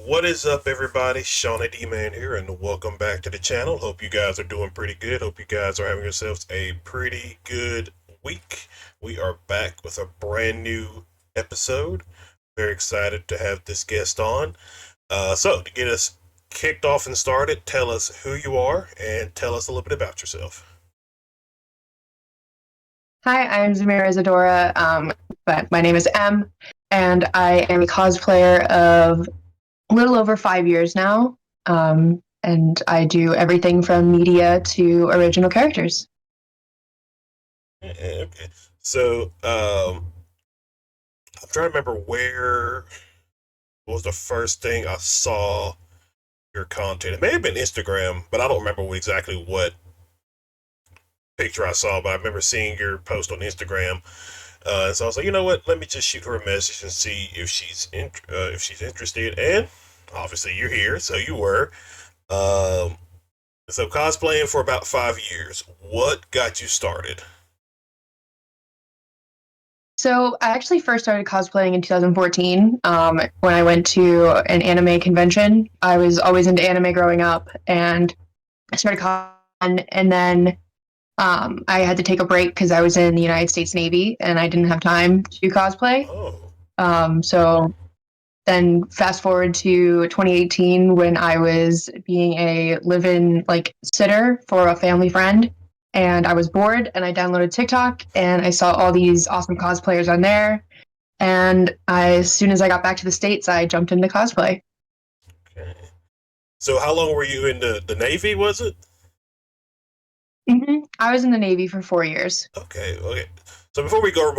What is up, everybody? ShonnyDman here, and welcome back to the channel. Hope you guys are doing pretty good. Hope you guys are having yourselves a pretty good week. We are back with a brand new episode. Very excited to have this guest on. So, to get us kicked off and started, tell us who you are and tell us a little bit about yourself. Hi, I'm Zemira Zadora, but my name is M, and I am a cosplayer of a little over 5 years now. And I do everything from media to original characters. Okay. So, I'm trying to remember where was the first thing I saw your content. It may have been Instagram, but I don't remember exactly what picture I saw, but I remember seeing your post on Instagram. So I was like, you know what? Let me just shoot her a message and see if she's interested. And obviously, you're here, so you were. Um, so cosplaying for about 5 years. What got you started? So I actually first started cosplaying in 2014 when I went to an anime convention. I was always into anime growing up, and I started cosplaying, and then I had to take a break because I was in the United States Navy and I didn't have time to do cosplay. Oh, So then fast forward to 2018 when I was being a live-in like sitter for a family friend, and I was bored and I downloaded TikTok and I saw all these awesome cosplayers on there. And as soon as I got back to the States, I jumped into cosplay. okay. So how long were you in the Navy? Was it? I was in the Navy for 4 years. Okay, okay. So before we go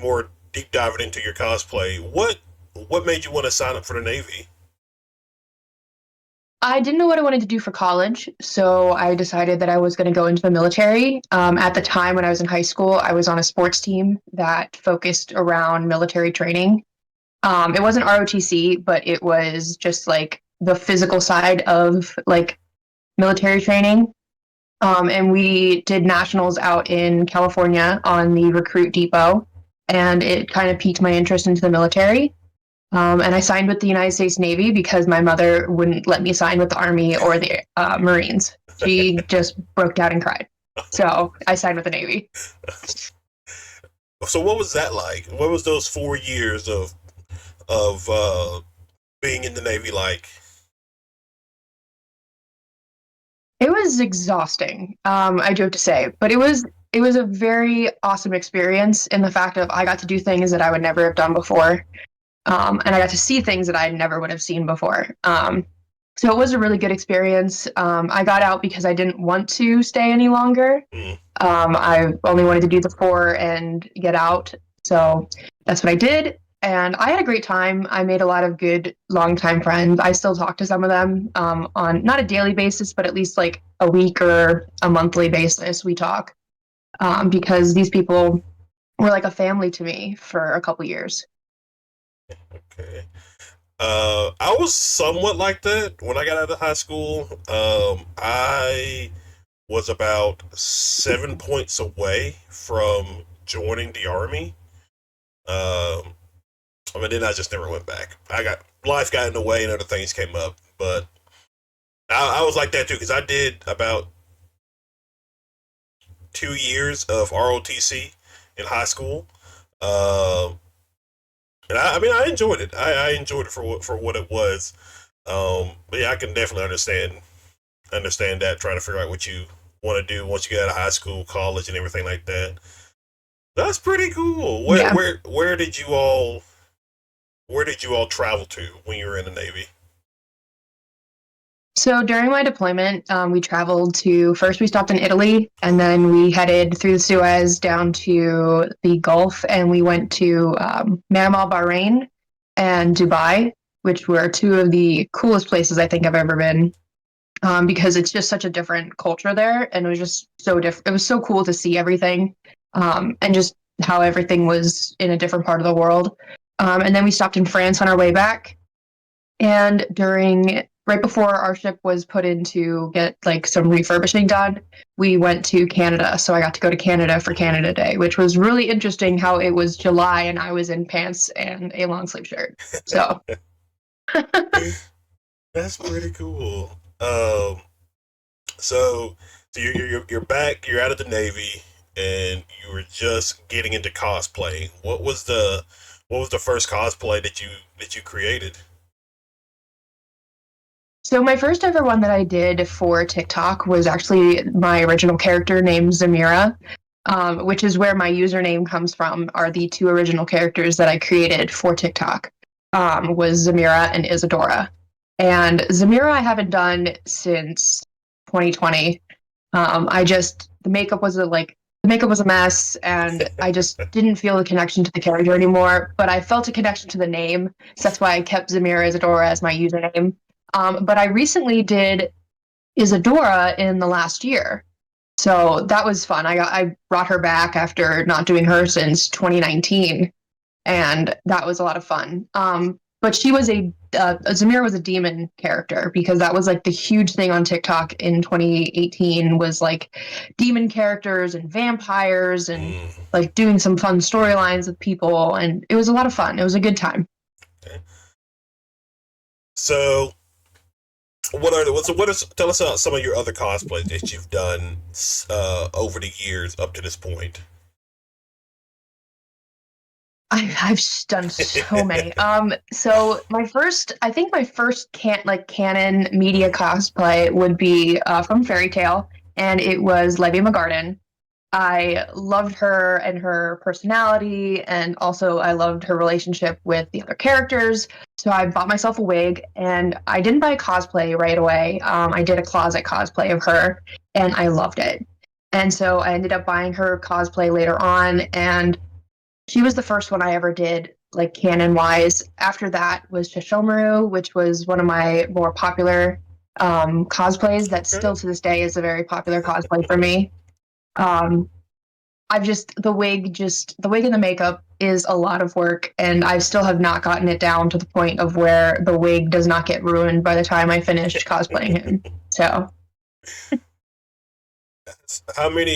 more deep diving into your cosplay, what made you want to sign up for the Navy? I didn't know what I wanted to do for college, so I decided that I was going to go into the military. At the time when I was in high school, I was on a sports team that focused around military training. It wasn't ROTC, but it was just like the physical side of like military training. And we did nationals out in California on the recruit depot, and it kind of piqued my interest into the military. And I signed with the United States Navy because my mother wouldn't let me sign with the Army or the Marines. She just broke down and cried. So I signed with the Navy. So what was that like? What was those 4 years of being in the Navy like? It was exhausting, I do have to say, but it was a very awesome experience in the fact of I got to do things that I would never have done before, and I got to see things that I never would have seen before. So it was a really good experience. I got out because I didn't want to stay any longer. Mm, I only wanted to do the 4 and get out. So that's what I did. And I had a great time. I made a lot of good longtime friends. I still talk to some of them on not a daily basis, but at least like a week or a monthly basis. We talk because these people were like a family to me for a couple years. okay. I was somewhat like that when I got out of high school. I was about 7 points away from joining the army. Um, I mean, then I just never went back. Life got in the way and other things came up, but I was like that too because I did about 2 years of ROTC in high school. Um, and I mean, I enjoyed it. I enjoyed it for what it was. But yeah, I can definitely understand that trying to figure out what you want to do once you get out of high school, college, and everything like that. That's pretty cool. Yeah. Where did you all travel to when you were in the Navy? So during my deployment, we traveled to first we stopped in Italy and then we headed through the Suez down to the Gulf and we went to Manama, Bahrain and Dubai, which were two of the coolest places I think I've ever been because it's just such a different culture there and it was just so different. It was so cool to see everything and just how everything was in a different part of the world. And then we stopped in France on our way back and during right before our ship was put in to get like some refurbishing done, we went to Canada. So I got to go to Canada for Canada Day, which was really interesting how it was July and I was in pants and a long sleeve shirt. So That's pretty cool. So, you're back. You're out of the Navy, and you were just getting into cosplay. What was the first cosplay that you created? So my first ever one that I did for TikTok was actually my original character named Zemira, which is where my username comes from. Are the two original characters that I created for TikTok, was Zemira and Isadora. And Zemira I haven't done since 2020. I just the makeup was a mess, and I just didn't feel the connection to the character anymore. But I felt a connection to the name, so that's why I kept Zemira Isadora as my username. But I recently did Isadora in the last year, so that was fun. I brought her back after not doing her since 2019, and that was a lot of fun. But she was Zamir was a demon character because that was like the huge thing on TikTok in 2018 was like demon characters and vampires and Mm, like doing some fun storylines with people, and it was a lot of fun. It was a good time. okay. So, what is? Tell us about some of your other cosplays that you've done over the years up to this point. I've done so many. So I think my first canon media cosplay would be from Fairy Tale, and it was Levy McGarden. I loved her and her personality, and also I loved her relationship with the other characters. So I bought myself a wig, and I didn't buy a cosplay right away. I did a closet cosplay of her, and I loved it. And so I ended up buying her cosplay later on, and she was the first one I ever did, like canon wise. After that was Shishomaru, which was one of my more popular cosplays. That Okay. still to this day is a very popular cosplay for me. Um, I've just the wig and the makeup is a lot of work, and I still have not gotten it down to the point of where the wig does not get ruined by the time I finish cosplaying him. So How many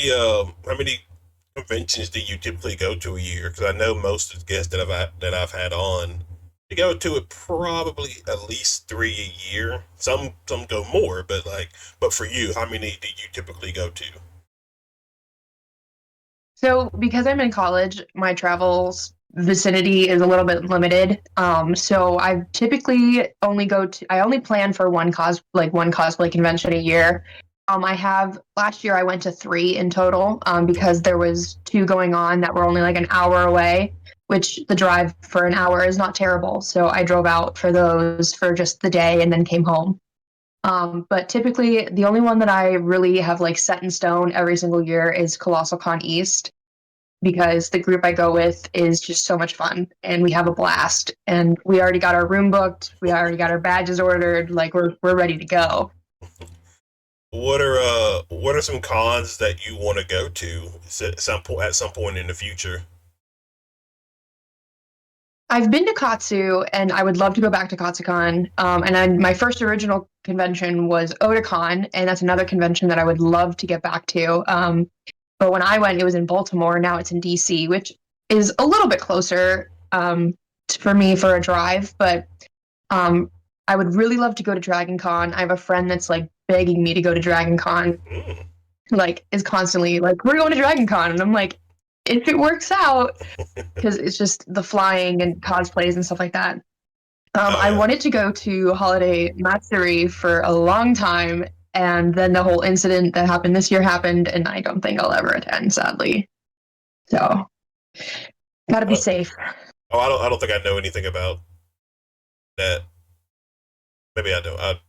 conventions do you typically go to a year? Because I know most of the guests that I've had on, they go to it probably at least three a year. Some go more, but for you, how many do you typically go to? So, because I'm in college, my travels vicinity is a little bit limited. So I typically I only plan for one cosplay convention a year. Last year I went to three in total, because there was two going on that were only like an hour away, which the drive for an hour is not terrible. So I drove out for those for just the day and then came home. But typically, the only one that I really have like set in stone every single year is Colossal Con East, because the group I go with is just so much fun and we have a blast. And we already got our room booked, we already got our badges ordered, like we're ready to go. What are some cons that you want to go to at some point in the future? I've been to Katsu and I would love to go back to KatsuCon. My first original convention was Otakon, and that's another convention that I would love to get back to. But when I went, it was in Baltimore. Now it's in DC, which is a little bit closer for me for a drive. But Um, I would really love to go to Dragon Con. I have a friend that's like begging me to go to Dragon Con, Mm. like is constantly like, we're going to Dragon Con. And I'm like, if it works out, because it's just the flying and cosplays and stuff like that. Oh I yeah. wanted to go to Holiday Matsuri for a long time, and then the whole incident that happened this year happened, and I don't think I'll ever attend, sadly. So, gotta be Oh, safe. I don't think I know anything about that. Maybe I don't.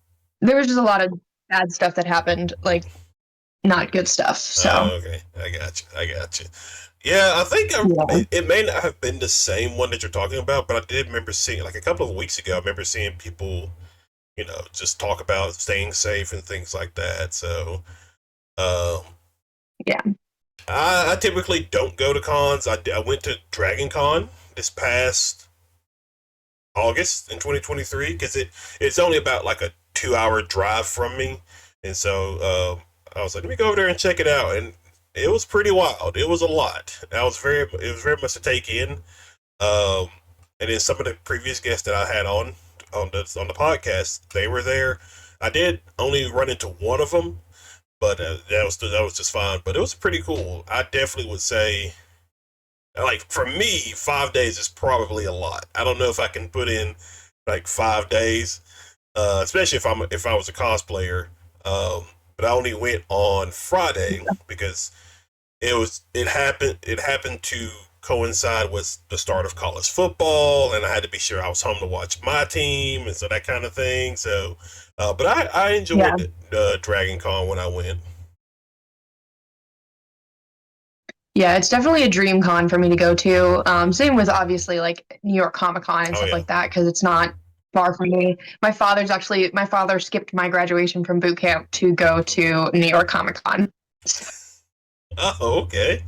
There was just a lot of bad stuff that happened, like not good stuff. So, Okay, I got you. I got you. Yeah, I think yeah. it may not have been the same one that you're talking about, but I did remember seeing like a couple of weeks ago. I remember seeing people, just talk about staying safe and things like that. So, um, Yeah. I typically don't go to cons. I went to Dragon Con this past August in 2023 because it's only about like a 2 hour drive from me, and so I was like, let me go over there and check it out, and it was pretty wild. It was a lot. It was very much to take in. Um, and then some of the previous guests that I had on on the podcast. They were there. I did only run into one of them, but that was just fine. But it was pretty cool. I definitely would say, like for me, 5 days is probably a lot. I don't know if I can put in like 5 days, especially if I was a cosplayer. But I only went on Friday because it happened to coincide with the start of college football, and I had to be sure I was home to watch my team and so that kind of thing. So, but I Yeah. enjoyed Dragon Con when I went. Yeah, it's definitely a dream con for me to go to. Same with obviously like New York Comic Con and Oh stuff yeah. like that because it's not far from me. My father skipped my graduation from boot camp to go to New York Comic Con. Oh, okay.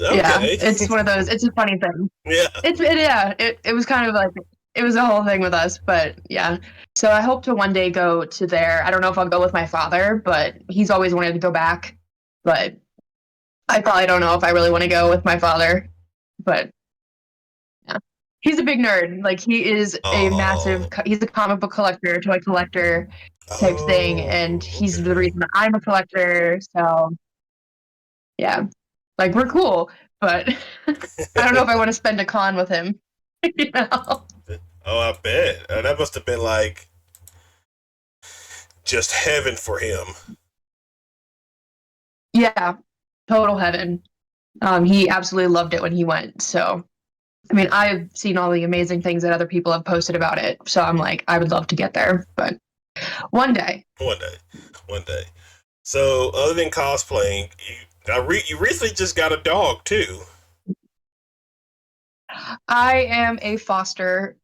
Yeah, Okay. it's one of those. It's a funny thing. Yeah. It was kind of like it was a whole thing with us, but yeah. So I hope to one day go to there. I don't know if I'll go with my father, but he's always wanted to go back. But I probably don't know if I really want to go with my father. But yeah. He's a big nerd. Like he is a Oh. he's a comic book collector, toy collector type thing, and Oh. he's the Okay. reason that I'm a collector. So yeah, like we're cool, but I don't know if I want to spend a con with him. you know? Oh, I bet. That must have been like just heaven for him. Yeah, total heaven. He absolutely loved it when he went. So I mean, I've seen all the amazing things that other people have posted about it. So I'm like, I would love to get there, but one day. One day. One day. So, other than cosplaying, you recently just got a dog too. I am a foster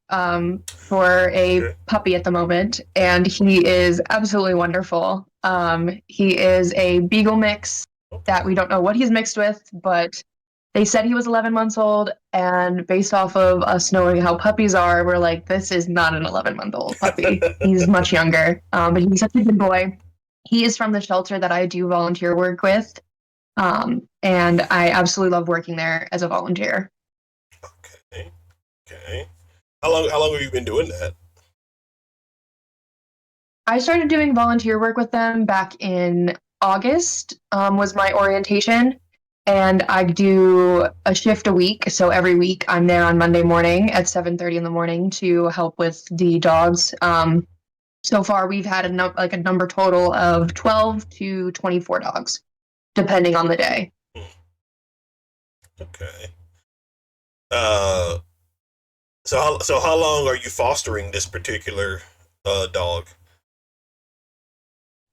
for a Okay. puppy at the moment, and he is absolutely wonderful. He is a beagle mix that Okay. we don't know what he's mixed with, but they said he was 11 months old, and based off of us knowing how puppies are, we're like, this is not an 11-month-old puppy. He's much younger, but he's such a good boy. He is from the shelter that I do volunteer work with, and I absolutely love working there as a volunteer. Okay. Okay. How long have you been doing that? I started doing volunteer work with them back in August, was my orientation. And I do a shift a week. So every week I'm there on Monday morning at 7:30 in the morning to help with the dogs. So far we've had like a number total of 12 to 24 dogs, depending on the day. Hmm. Okay. Uh, so how long are you fostering this particular dog?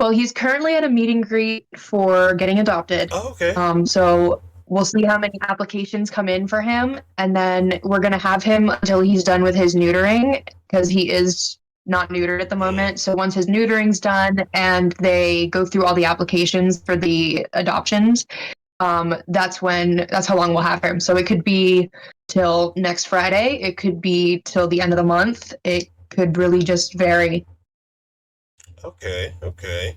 Well, he's currently at a meet and greet for getting adopted. Oh, okay. So we'll see how many applications come in for him, and then we're gonna have him until he's done with his neutering because he is not neutered at the Hmm. moment. So once his neutering's done and they go through all the applications for the adoptions, that's how long we'll have him. So it could be till next Friday. It could be till the end of the month. It could really just vary. Okay. Okay.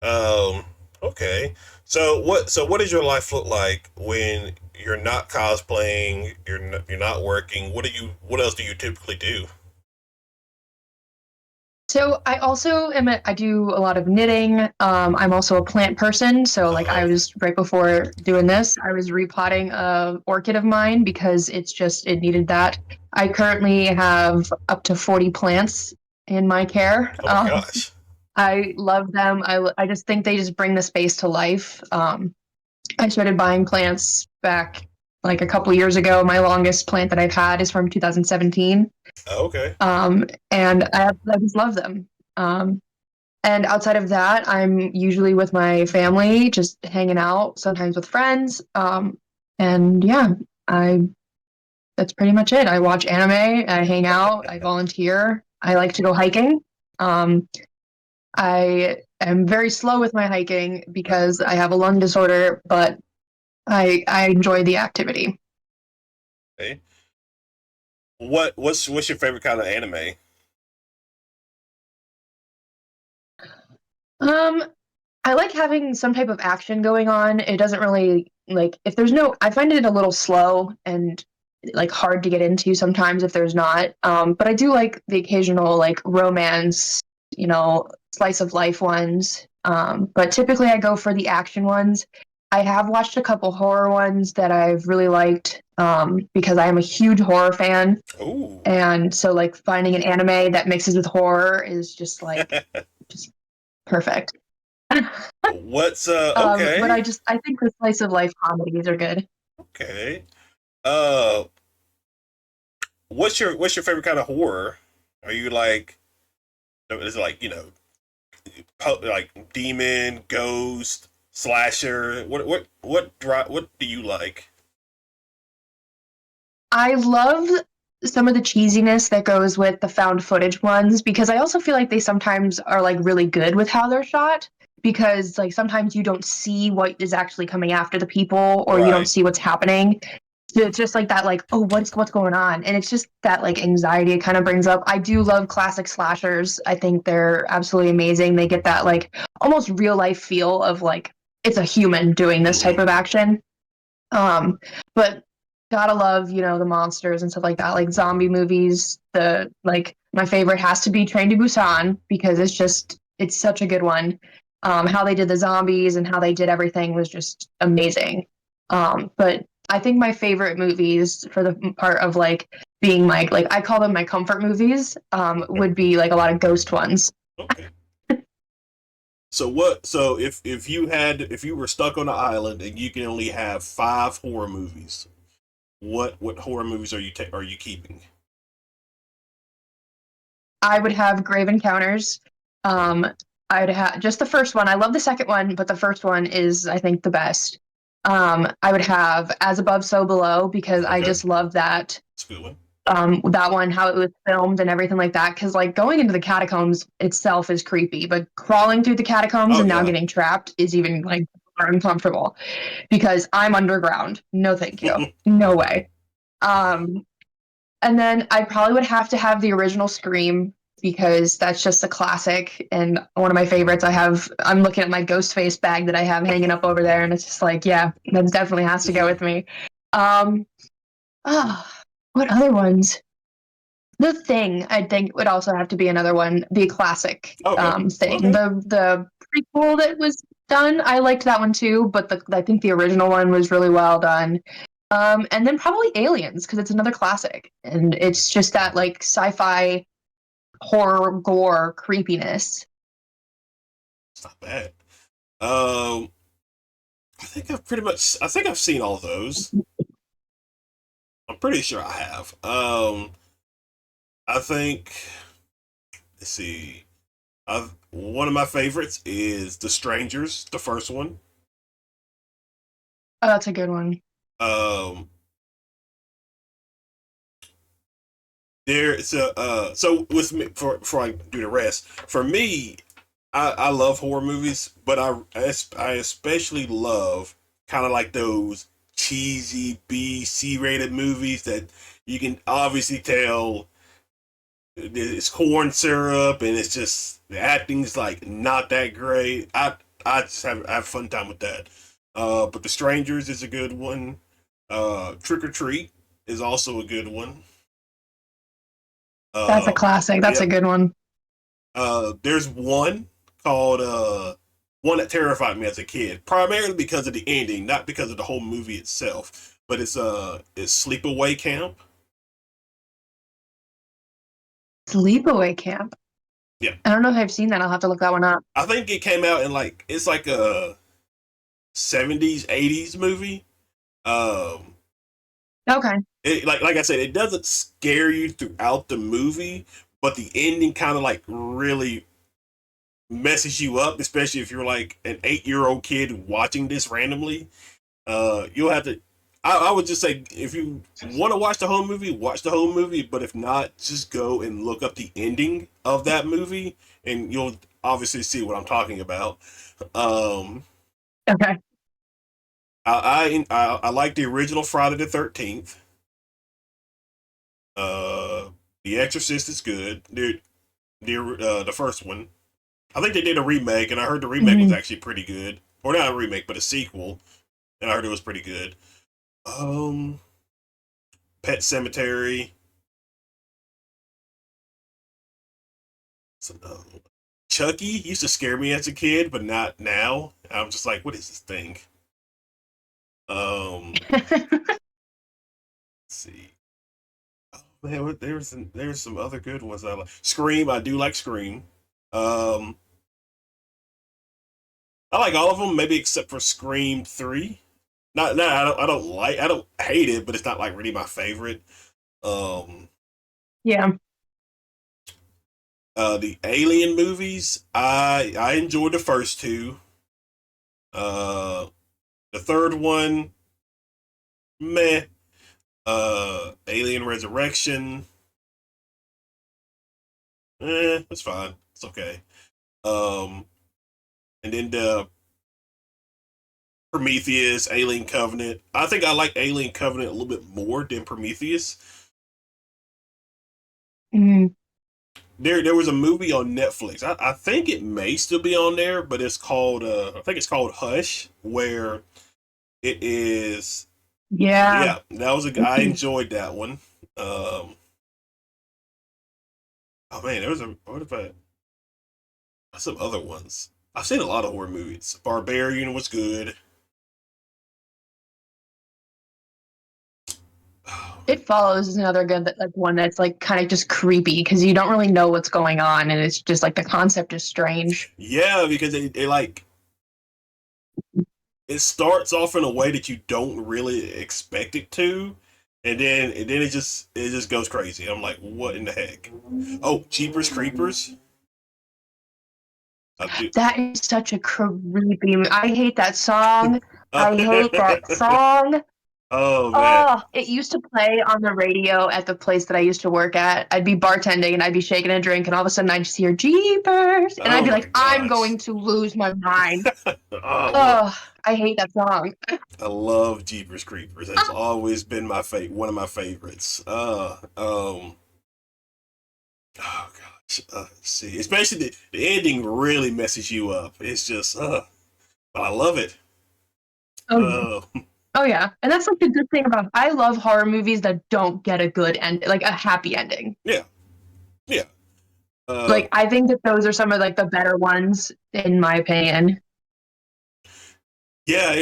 Um. Okay. So what does your life look like when you're not cosplaying? You're not working. What else do you typically do? So I do a lot of knitting. I'm also a plant person. So like I Okay. was right before doing this, I was repotting a orchid of mine because it needed that. I currently have up to 40 plants in my care. Oh my gosh. I love them. I just think they just bring the space to life. I started buying plants back like a couple years ago. My longest plant that I've had is from 2017. Okay. And I just love them. Um, and outside of that, I'm usually with my family, just hanging out, sometimes with friends. And yeah, I that's pretty much it. I watch anime, I hang out, I volunteer, I like to go hiking. Um, I am very slow with my hiking because I have a lung disorder, but I enjoy the activity. Okay. What's your favorite kind of anime? Um, I like having some type of action going on. It doesn't really like if there's no I find it a little slow and like hard to get into sometimes if there's not. But I do like the occasional like romance, slice of life ones. But typically I go for the action ones. I have watched a couple horror ones that I've really liked because I am a huge horror fan. Ooh. And so like finding an anime that mixes with horror is just like just perfect. What's But okay. I think the slice of life comedies are good. Okay. Uh what's your favorite kind of horror? Are you like is it like, like demon, ghost, slasher? What do you like? I love some of the cheesiness that goes with the found footage ones because I also feel like they sometimes are like really good with how they're shot because like sometimes you don't see what is actually coming after the people or you don't Right. see what's happening. So it's just like that like oh what's going on and it's just that like anxiety it kind of brings up. I do love classic slashers. I think they're absolutely amazing. They get that like almost real life feel of like it's a human doing this type Hmm. of action. Um, but gotta love, the monsters and stuff like that, like zombie movies. The like my favorite has to be Train to Busan because it's such a good one. How they did the zombies and how they did everything was just amazing. But I think my favorite movies for the part of like being like I call them my comfort movies, would be like a lot of ghost ones. Okay. So if you were stuck on an island and you can only have five horror movies, what horror movies are you keeping? I would have Grave Encounters. Okay. Um, I'd have just the first one. I love the second one, but the first one is, I think, the best. I would have As Above, So Below because I Okay. just love that. That's a good one. That one, how it was filmed and everything like that. Because like going into the catacombs itself is creepy, but crawling through the catacombs Oh and now yeah. getting trapped is even like more uncomfortable because I'm underground. No, thank you. No way. Um, and then I probably would have to have the original Scream because that's just a classic and one of my favorites. I'm looking at my ghost face bag that I have hanging up over there, and it's just like, yeah, that definitely has to go with me. Um, oh, what other ones? The Thing, I think, would also have to be another one. The classic Okay. Thing. Okay. The prequel that was done, I liked that one too, but I think the original one was really well done. And then probably Aliens because it's another classic, and it's just that like sci-fi horror gore creepiness. It's not bad. Um, I think I've seen all those. I'm pretty sure I have. I think let's see. One of my favorites is The Strangers, the first one. Oh, that's a good one. Um, so with me before I do the rest, for me, I love horror movies, but I especially love kind of like those cheesy C rated movies that you can obviously tell it's corn syrup and it's just the acting's like not that great. I just I have a fun time with that. But The Strangers is a good one. Trick or Treat is also a good one. That's a Uh, classic. That's a yep. good one. There's one called one that terrified me as a kid, primarily because of the ending, not because of the whole movie itself. But it's Sleepaway Camp. Sleepaway Camp. Yeah, I don't know if I've seen that. I'll have to look that one up. I think it came out in like it's like a '70s '80s movie. Um, Okay. like I said, it doesn't scare you throughout the movie, but the ending kind of like really messes you up, especially if you're like an 8 year old kid watching this randomly. You'll have to. I would just say if you want to watch the whole movie. But if not, just go and look up the ending of that movie, and you'll obviously see what I'm talking about. Um, Okay. I like the original Friday the 13th. Uh, the Exorcist is good. The first one. I think they did a remake, and I heard the remake was Mhm. actually pretty good. Or not a remake, but a sequel, and I heard it was pretty good. Um, Pet Cemetery. So, Chucky used to scare me as a kid, but not now. I'm just like, what is this thing? Let's see. Oh, man, there's some other good ones I like. Scream, I do like Scream. Um, I like all of them, maybe except for Scream 3. Not, no, I don't hate it, but it's not like really my favorite. Um, Yeah. the Alien movies, I enjoyed the first two. Uh, the third one, meh. Alien Resurrection, it's fine. It's okay. Um, and then the Prometheus, Alien Covenant. I think I like Alien Covenant a little bit more than Prometheus. Mm, There was a movie on Netflix. I think it may still be on there, but it's called I think it's called Hush, where it is. yeah. Yeah, that was a. I enjoyed that one. Um, oh man, there was a what about some other ones? I've seen a lot of horror movies. Barbarian was good. Oh, man. It Follows is another good like one that's like kind of just creepy because you don't really know what's going on and it's just like the concept is strange. Yeah, because it like it starts off in a way that you don't really expect it to, and then it just goes crazy. I'm like, what in the heck? Oh, Jeepers Creepers. I do. That is such a creepy. I hate that song. Uh, I hate that song. oh man. Oh, it used to play on the radio at the place that I used to work at. I'd be bartending and I'd be shaking a drink, and all of a sudden I'd just hear Jeepers, and I'd Oh be my like, I'm gosh. going to lose my mind. Oh, Oh, I hate that song. I love Jeepers Creepers. It's always been one of my favorites. Oh gosh. See, especially the ending really messes you up. It's just, but I love it. Oh yeah. Uh, Oh yeah. And that's like the good thing about I love horror movies that don't get a good end, like a happy ending. yeah, yeah. Uh, Like I think that those are some of like the better ones in my opinion. yeah.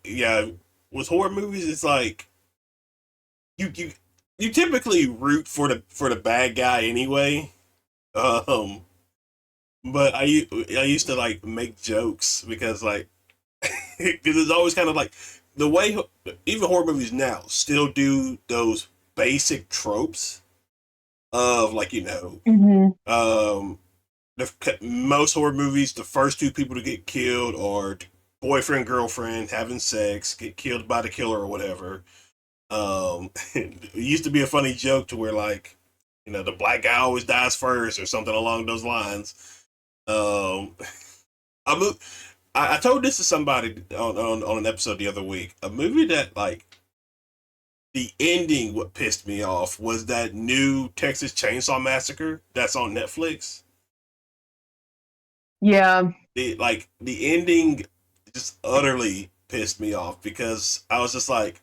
Yeah. With horror movies, it's like you you you typically root for the bad guy anyway. Um, but I used to like make jokes because like because it's always kind of like the way even horror movies now still do those basic tropes of like Mm-hmm. um most horror movies the first two people to get killed are boyfriend girlfriend having sex get killed by the killer or whatever. It used to be a funny joke to where like the black guy always dies first or something along those lines. um I moved. I told this to somebody on an episode the other week. A movie that like the ending what pissed me off was that new Texas Chainsaw Massacre that's on Netflix. Yeah. The ending just utterly pissed me off because I was just like,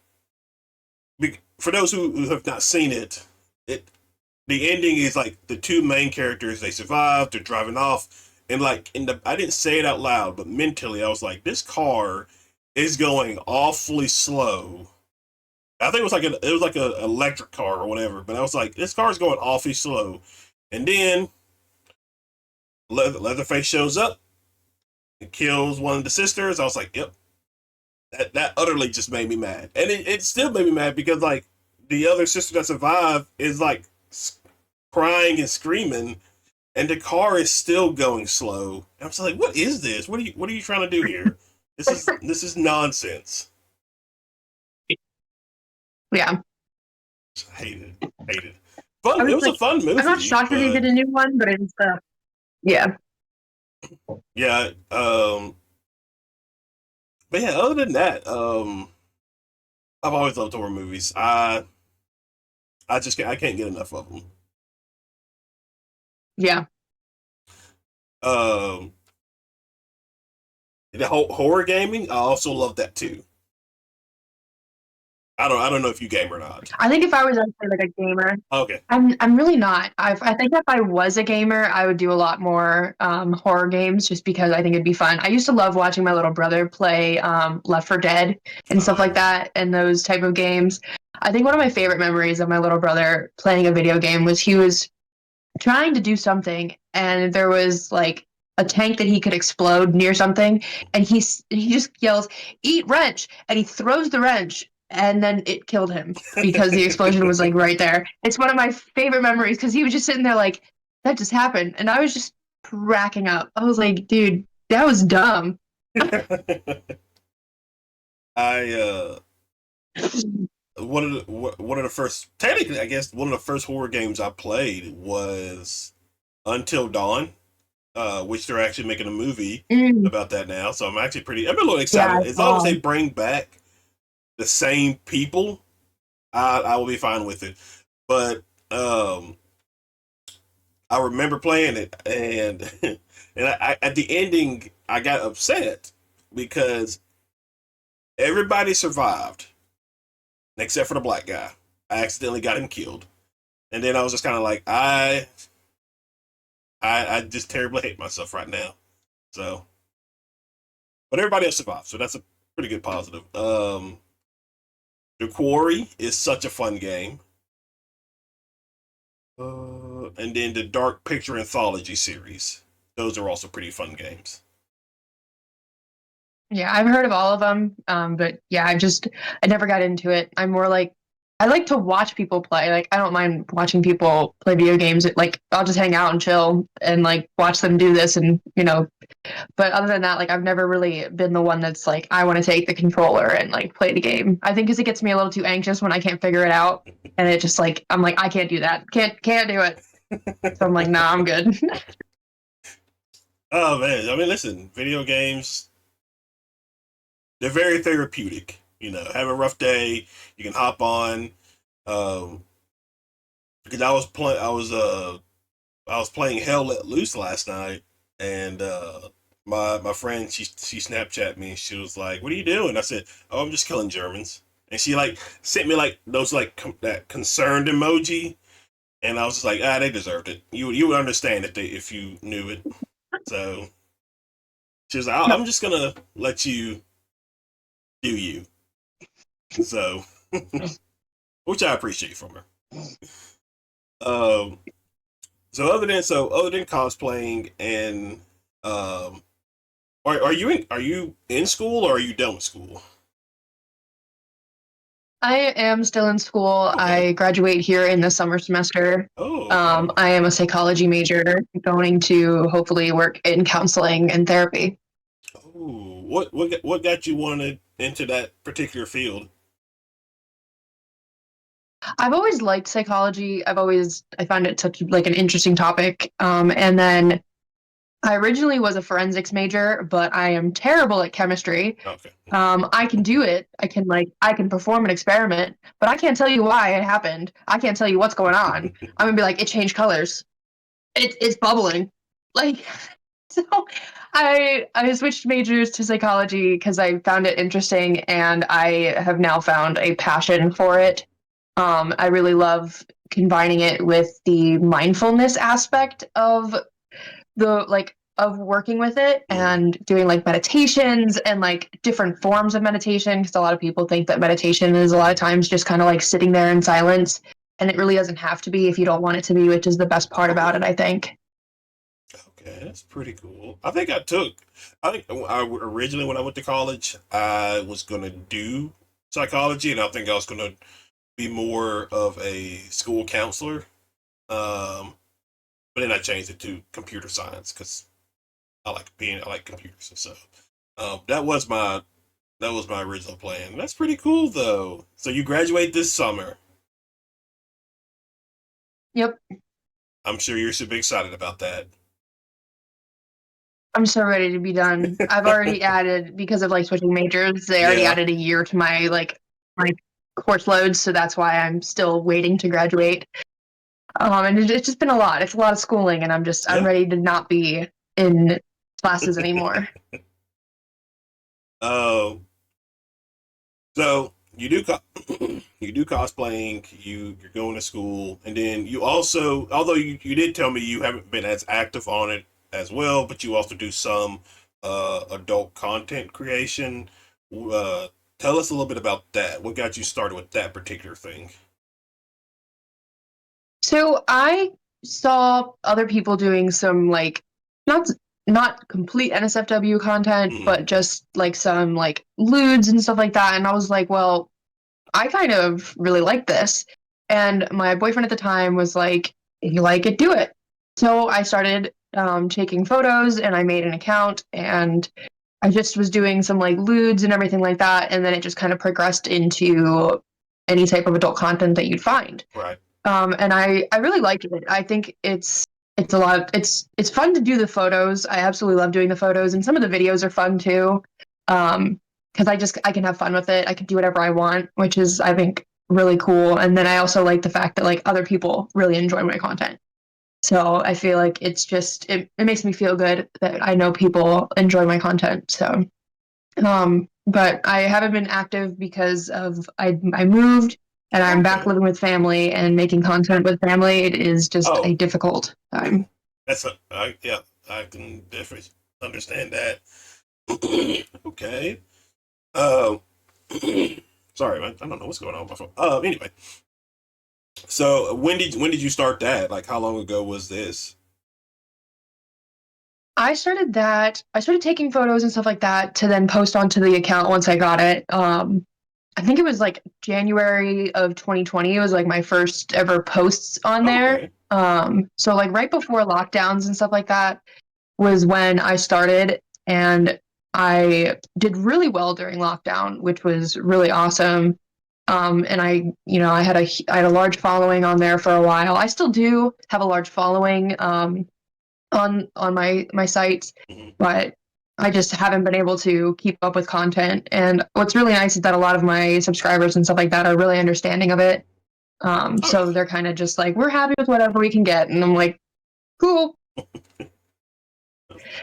for those who have not seen it, it the ending is like the two main characters they survive, they're driving off, and like in the I didn't say it out loud, but mentally I was like, this car is going awfully slow. I think it was like an electric car or whatever, but I was like, this car is going awfully slow. And then Leatherface shows up and kills one of the sisters. I was like, yep, that utterly just made me mad, and it still made me mad because like the other sister that survived is like crying and screaming, and the car is still going slow. And I'm just like, what is this? What are you trying to do here? This is nonsense. Yeah. Hate it. Hate it. I Fun. It was was a like, fun I'm not movie, shocked that they but did a new one, but it's yeah. yeah. But yeah. Other than that, I've always loved horror movies. I just I can't get enough of them. Yeah. Um, the whole horror gaming, I also love that too. I don't know if you game or not. I think if I was actually like a gamer, Okay. I'm really not. I think if I was a gamer, I would do a lot more horror games just because I think it'd be fun. I used to love watching my little brother play Left 4 Dead and stuff like Oh. that and those type of games. I think one of my favorite memories of my little brother playing a video game was he was trying to do something and there was like a tank that he could explode near something and he just yells eat wrench and he throws the wrench and then it killed him because the explosion was like right there. It's one of my favorite memories because he was just sitting there like that just happened and I was just cracking up. I was like, dude, that was dumb. I one of the first, technically I guess one of the first horror games I played was Until Dawn, which they're actually making a movie Mm, about that now. So I'm a little yeah, excited. I As long as saw. they bring back the same people, I will be fine with it. But um, I remember playing it, and at the ending, I got upset because everybody survived except for the black guy. I accidentally got him killed, and then I was just kind of like, I just terribly hate myself right now. So, but everybody else survived, so that's a pretty good positive. The Quarry is such a fun game. And then the Dark Picture Anthology series. Those are also pretty fun games. Yeah, I've heard of all of them, but yeah, I never got into it. I'm more like I like to watch people play. Like I don't mind watching people play video games. Like I'll just hang out and chill and like watch them do this and But other than that, like I've never really been the one that's like I want to take the controller and like play the game. I think because it gets me a little too anxious when I can't figure it out, and it just like I'm like I can't do that. Can't do it. So I'm like, nah, I'm good. Oh man, I mean, listen, video games, they're very therapeutic. Have a rough day, you can hop on. Um, because I was playing Hell Let Loose last night, and my friend she Snapchat me. She was like, "What are you doing?" I said, "Oh, I'm just killing Germans." And she like sent me like those like that concerned emoji, and I was just like, they deserved it. You would understand if you knew it. So she was like, I'm just gonna let you do you. So which I appreciate from her. Um, other than cosplaying and um, are you in school or are you done with school? I am still in school. Okay. I graduate here in the summer semester. Oh, okay. I am a psychology major, going to hopefully work in counseling and therapy. Oh, what got you wanted into that particular field? I've always liked psychology. I find it such like an interesting topic. And then I originally was a forensics major, but I am terrible at chemistry. Okay. I can do it. I can perform an experiment, but I can't tell you why it happened. I can't tell you what's going on. I'm gonna be like, it changed colors. It's bubbling. Like so I switched majors to psychology because I found it interesting and I have now found a passion for it. I really love combining it with the mindfulness aspect of the like of working with it Mhm. and doing like meditations and like different forms of meditation because a lot of people think that meditation is a lot of times just kind of like sitting there in silence and it really doesn't have to be if you don't want it to be, which is the best part about it, Oh, I think. okay, that's pretty cool. Originally when I went to college, I was gonna do psychology, and I think I was gonna be more of a school counselor. Um, but then I changed it to computer science because I like computers and stuff. That was my original plan. That's pretty cool though. So you graduate this summer. Yep. I'm sure you're super excited about that. I'm so ready to be done. I've already added because of like switching majors, they already Yeah, added a year to my course loads, so that's why I'm still waiting to graduate. And it's just been a lot. It's a lot of schooling, and I'm yeah. ready to not be in classes anymore. Um, so you do you do cosplaying, you're going to school, and then you also, although you did tell me you haven't been as active on it as well, but you also do some adult content creation. Uh, Tell us a little bit about that. What got you started with that particular thing? So I saw other people doing some like not not complete NSFW content, Mm-hmm. but just like some like lewds and stuff like that. And I was like, well, I kind of really like this. And my boyfriend at the time was like, if you like it, do it. So I started taking photos and I made an account and I just was doing some like lewds and everything like that. And then it just kind of progressed into any type of adult content that you'd find. Right. And I really liked it. I think it's a lot of, it's fun to do the photos. I absolutely love doing the photos, and some of the videos are fun too. Because I can have fun with it. I can do whatever I want, which is I think really cool. And then I also like the fact that like other people really enjoy my content. So I feel like it makes me feel good that I know people enjoy my content. So but I haven't been active because of I moved and I'm back Okay. living with family, and making content with family, it is just a Oh, difficult time. yeah, I can definitely understand that. Okay. Um, sorry, man. I don't know what's going on with my phone. Anyway, so when did you start that? Like, how long ago was this? I started taking photos and stuff like that to then post onto the account once I got it. I think it was like January of 2020. It was like my first ever posts on there. Okay. So like right before lockdowns and stuff like that was when I started, and I did really well during lockdown, which was really awesome. And I had a large following on there for a while. I still do have a large following on my sites, Mhm. but I just haven't been able to keep up with content. And what's really nice is that a lot of my subscribers and stuff like that are really understanding of it. Oh So yeah. they're kind of just like, we're happy with whatever we can get, and I'm like, cool.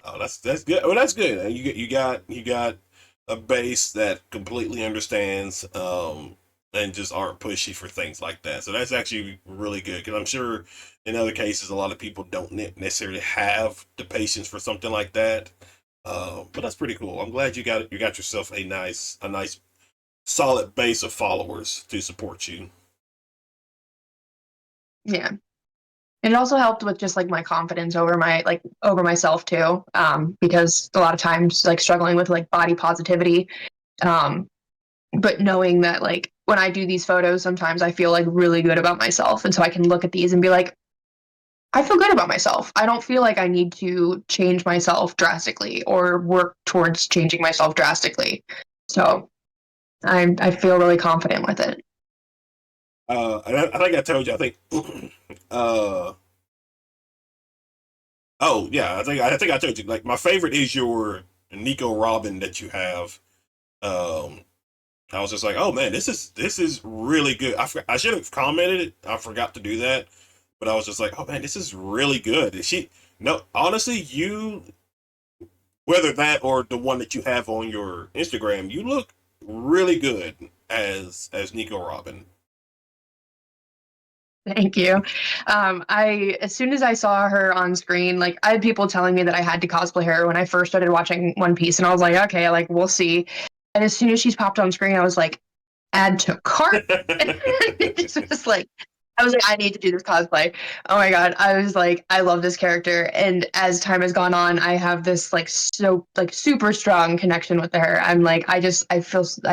Oh, that's good. Well, that's good. You got a base that completely understands and just aren't pushy for things like that. So that's actually really good because I'm sure in other cases a lot of people don't necessarily have the patience for something like that. But that's pretty cool. I'm glad you got yourself a nice solid base of followers to support you. Yeah. And it also helped with just like my confidence over myself too. Because a lot of times like struggling with like body positivity. Um, but knowing that like when I do these photos, sometimes I feel like really good about myself. And so I can look at these and be like, I feel good about myself. I don't feel like I need to change myself drastically or work towards changing myself drastically. So I feel really confident with it. And I think I told you. I think. uh, oh yeah, I think I told you. Like my favorite is your Nico Robin that you have. Um, I was just like, oh man, this is really good. I should have commented it. I forgot to do that, but I was just like, oh man, this is really good. No, honestly, whether that or the one that you have on your Instagram, you look really good as Nico Robin. Thank you. I as soon as I saw her on screen, like I had people telling me that I had to cosplay her when I first started watching One Piece, and I was like, okay, like we'll see. And as soon as she's popped on screen, I was like, add to cart. It's just like I was like, I need to do this cosplay. Oh my god. I was like, I love this character. And as time has gone on, I have this like so like super strong connection with her. I'm like, I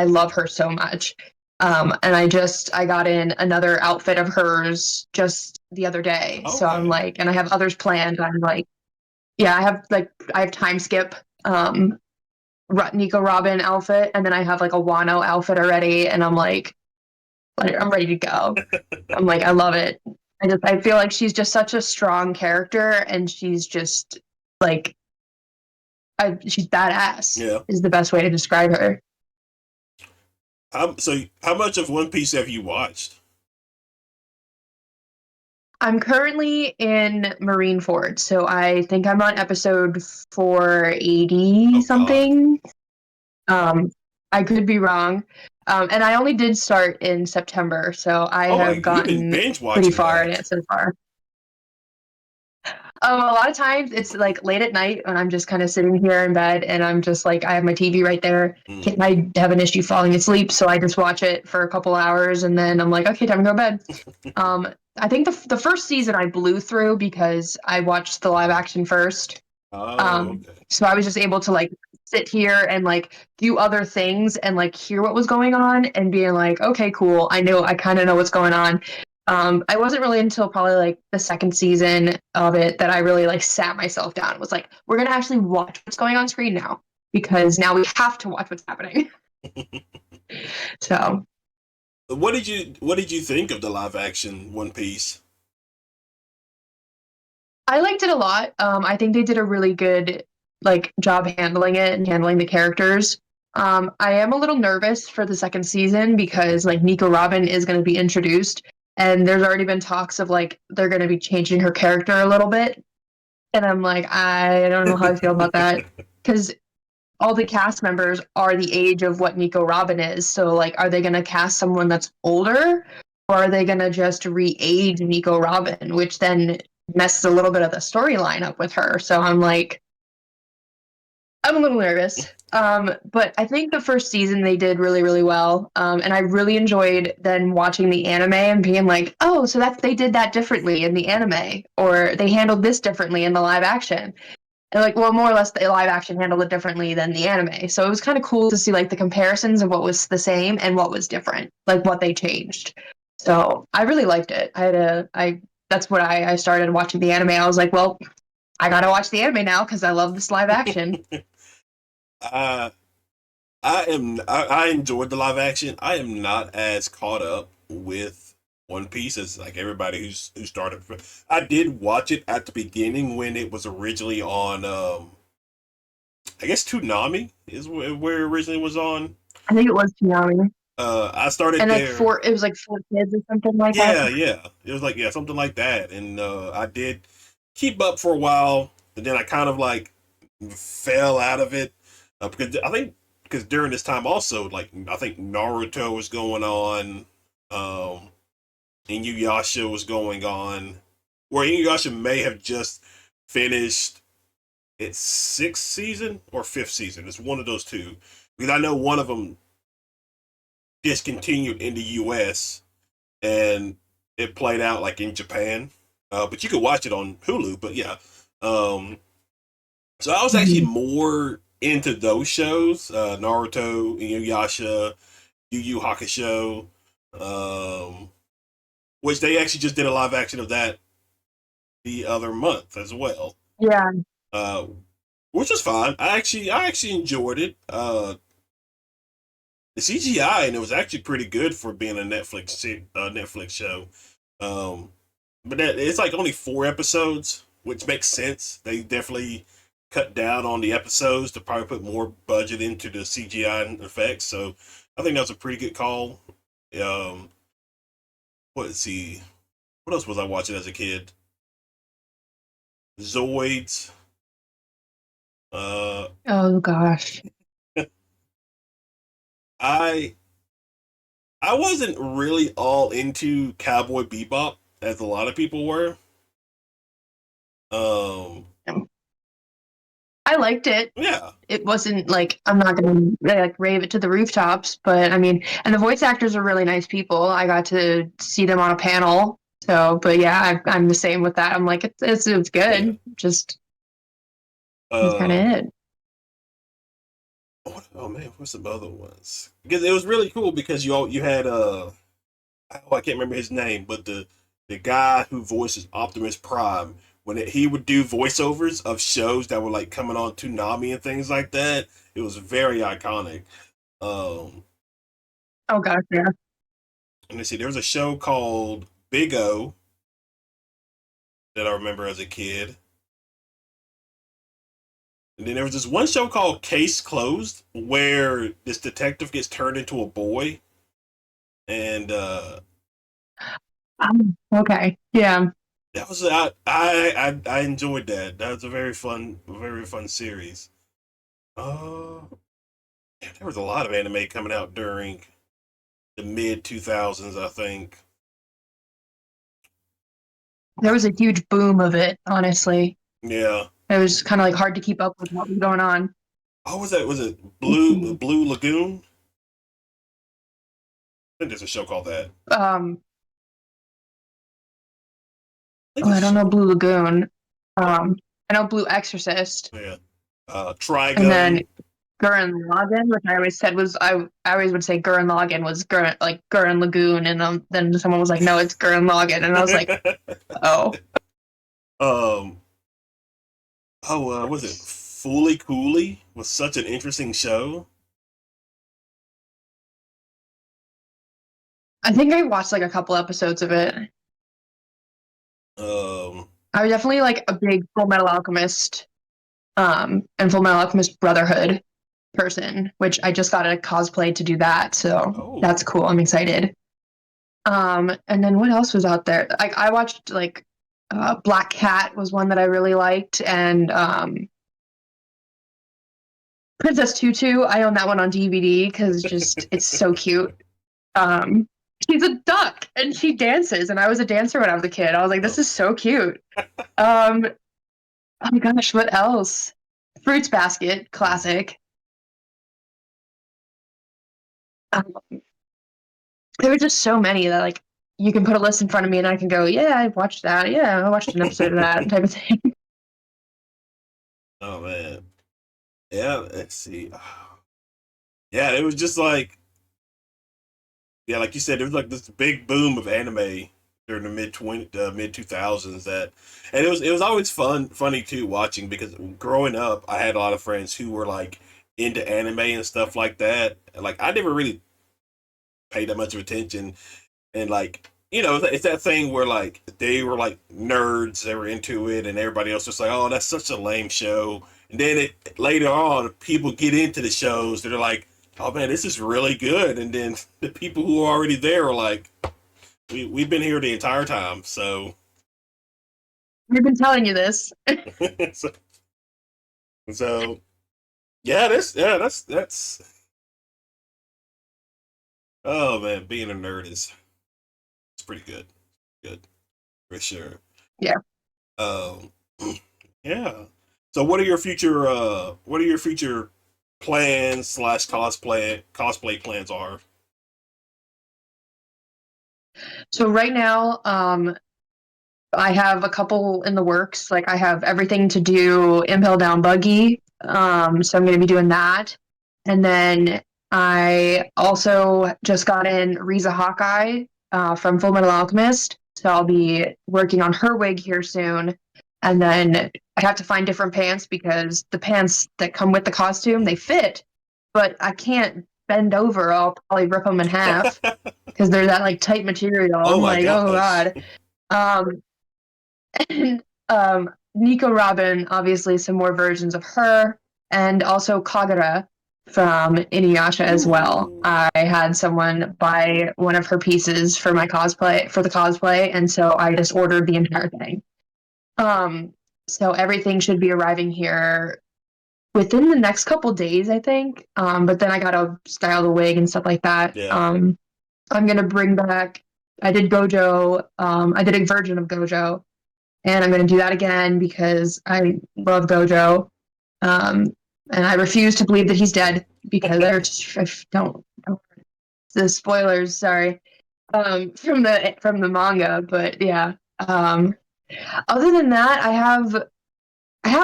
love her so much. And I got in another outfit of hers just the other day. So I'm Okay. like, and I have others planned. I'm like, yeah, I have time skip, um, Nico Robin outfit, and then I have like a Wano outfit already, and I'm ready to go. I'm like, I love it. I feel like she's just such a strong character, and she's just like she's badass Yeah. is the best way to describe her. So how much of One Piece have you watched? I'm currently in Marineford, so I think I'm on episode 480 Oh God. something. Um, I could be wrong. And I only did start in September, so I Oh my, have you've been gotten binge pretty watching far in that. it so far. A lot of times it's like late at night when I'm just kind of sitting here in bed and I'm just like, I have my TV right there. Mm. I have an issue falling asleep, so I just watch it for a couple hours and then I'm like, okay, time to go to bed. Um, I think the first season I blew through because I watched the live action first. Oh, okay. So I was just able to like sit here and like do other things and like hear what was going on and being like, okay, cool. I kind of know what's going on. I wasn't really until probably like the second season of it that I really like sat myself down and was like, we're gonna actually watch what's going on screen now because now we have to watch what's happening. So What did you think of the live action One Piece? I liked it a lot. I think they did a really good like job handling it and handling the characters. I am a little nervous for the second season because like Nico Robin is going to be introduced, and there's already been talks of like they're going to be changing her character a little bit, and I'm like, I don't know how I feel about that because all the cast members are the age of what Nico Robin is. So like, are they going to cast someone that's older, or are they going to just re-age Nico Robin, which then messes a little bit of the storyline up with her? So I'm like, I'm a little nervous. But I think the first season they did really, really well. And I really enjoyed then watching the anime and being like, oh, so that's they did that differently in the anime, or they handled this differently in the live action. And like, well, more or less, the live action handled it differently than the anime. So it was kind of cool to see like the comparisons of what was the same and what was different, like what they changed. So I really liked it. I that's what I started watching the anime. I was like, well, I gotta watch the anime now because I love this live action. uh, I enjoyed the live action. I am not as caught up with One Piece as like everybody who started. I did watch it at the beginning when it was originally on. I guess Toonami is where it originally was on. I think it was Toonami, I started and like there. four, it was like four kids or something like that. Yeah, yeah. It was like yeah, something like that. And I did keep up for a while, and then I kind of like fell out of it because I think because during this time also like I think Naruto was going on, um, Inuyasha was going on, where Inuyasha may have just finished its sixth season or fifth season. It's one of those two because I know one of them discontinued in the U.S. and it played out like in Japan. But you could watch it on Hulu. But yeah, um, so I was actually Mhm. more into those shows: Naruto, Inuyasha, Yu Yu Hakusho, um, which they actually just did a live action of that the other month as well, Yeah, uh, which was fine. I actually enjoyed it. The CGI and it was actually pretty good for being a Netflix show. Um, but it's like only 4 episodes, which makes sense. They definitely cut down on the episodes to probably put more budget into the CGI and effects. So I think that was a pretty good call. Um, let's see, what else was I watching as a kid? Zoids. Uh, oh gosh. I I wasn't really all into Cowboy Bebop as a lot of people were. Um, I liked it. yeah, It wasn't like I'm not gonna like rave it to the rooftops, but I mean, and the voice actors are really nice people. I got to see them on a panel. So, but yeah, I'm the same with that. I'm like, it's yeah. good. Just that's kind of Um, it. oh man, what's some other ones? Because it was really cool because you had oh, I can't remember his name, but the guy who voices Optimus Prime when he would do voiceovers of shows that were like coming on Toonami and things like that. It was very iconic. Um, Oh gosh, yeah. and let's see, there was a show called Big O that I remember as a kid. And then there was this one show called Case Closed where this detective gets turned into a boy and Okay, yeah. that was I enjoyed that. That was very fun series. Uh, yeah, there was a lot of anime coming out during. the mid 2000s, I think. There was a huge boom of it, honestly. Yeah. It was kind of like hard to keep up with what was going on. Oh, was that? Was it Blue Lagoon? I think there's a show called that. Um, I think oh, I it's don't know Blue Lagoon. I know Blue Exorcist, yeah. and then Trigun. Gurren Lagann, which I always said was I always would say Gurren Lagann was Gurren Lagoon, and then someone was like, no, it's Gurren Lagann, and I was like, oh, um. Oh, was it Fooly Cooley? Was such an interesting show. I think I watched like a couple episodes of it. Um. I was definitely like a big Full Metal Alchemist, and Full Metal Alchemist Brotherhood person, which I just got a cosplay to do that, so that's Oh. cool. I'm excited. And then what else was out there? Like I watched like Black Cat was one that I really liked, and Princess Tutu. I own that one on DVD because just it's so cute. Um, she's a duck and she dances, and I was a dancer when I was a kid. I was like, this Oh. is so cute. Um, oh my gosh, what else? Fruits Basket, classic. Um, there were just so many that like you can put a list in front of me and I can go, yeah, I watched that. Yeah, I watched an episode of that type of thing. Oh man. Yeah. Let's see. Yeah, it was just like yeah, like you said, there was like this big boom of anime during the mid 2000s that, and it was always funny too watching because growing up I had a lot of friends who were like into anime and stuff like that. And, like I never really paid that much of attention, and like it's that thing where like they were like nerds, they were into it, and everybody else was like, oh, that's such a lame show. And then later on, people get into the shows, they're like, oh man, this is really good. And then the people who are already there are like, we've been here the entire time. So, We've been telling you this. so, so yeah, that's oh man, being a nerd is it's pretty good for sure. Yeah. Um, yeah. So what are your future plans slash cosplay plans are? So right now, I have a couple in the works. Like I have everything to do Impel Down Buggy. So I'm going to be doing that. And then I also just got in Riza Hawkeye from Full Metal Alchemist. So I'll be working on her wig here soon. And then I have to find different pants because the pants that come with the costume, they fit, but I can't bend over. I'll probably rip them in half because they're that like tight material. Oh I'm my like, oh gosh. God. Um, and Nico Robin, obviously, some more versions of her, and also Kagura from Inuyasha as well. Ooh. I had someone buy one of her pieces for my cosplay for the cosplay, and so I just ordered the entire thing. Um, so everything should be arriving here within the next couple days, I think. But then I gotta style the wig and stuff like that. Yeah. I'm gonna bring back. I did Gojo. I did a version of Gojo and I'm going to do that again because I love Gojo, um, and I refuse to believe that he's dead because I don't the spoilers. Sorry, from the manga, but yeah. Other than that, I have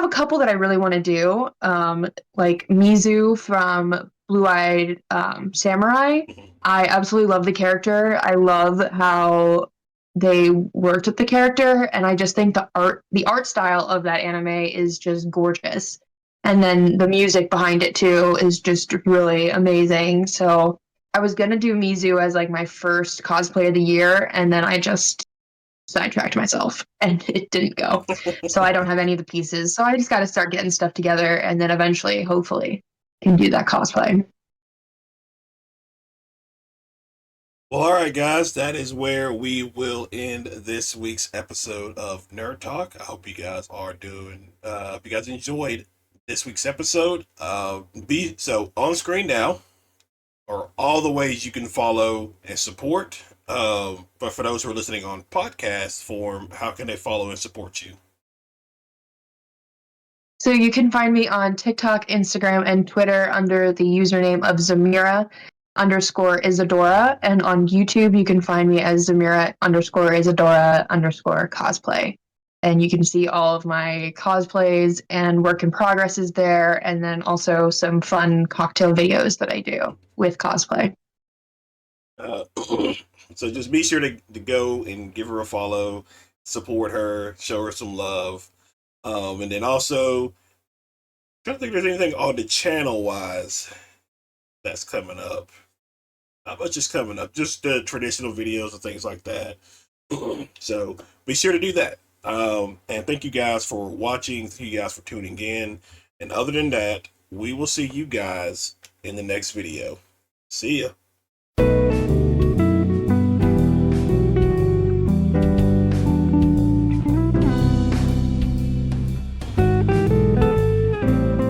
a couple that I really want to do, like Mizu from Blue Eyed Samurai. I absolutely love the character. I love how they worked with the character, and I just think the art style of that anime is just gorgeous. And then the music behind it too is just really amazing. So I was gonna do Mizu as like my first cosplay of the year, and then I just sidetracked myself and it didn't go. So I don't have any of the pieces. So I just got to start getting stuff together and then eventually, hopefully, can do that cosplay. Well, all right, guys, that is where we will end this week's episode of Nerd Talk. I hope you guys are doing, if you guys enjoyed this week's episode, be so on screen now. are all the ways you can follow and support. But for those who are listening on podcast form, how can they follow and support you? So you can find me on TikTok, Instagram, and Twitter under the username of Zemira underscore Isadora. And on YouTube, you can find me as Zemira underscore Isadora underscore cosplay. And you can see all of my cosplays and work in progress is there. And then also some fun cocktail videos that I do with cosplay. Uh, so just be sure to go and give her a follow, support her, show her some love. And then also, I don't think there's anything on the channel wise that's coming up. Not much is coming up, just the traditional videos and things like that. So be sure to do that. And thank you guys for watching. Thank you guys for tuning in. And other than that, we will see you guys in the next video. See ya.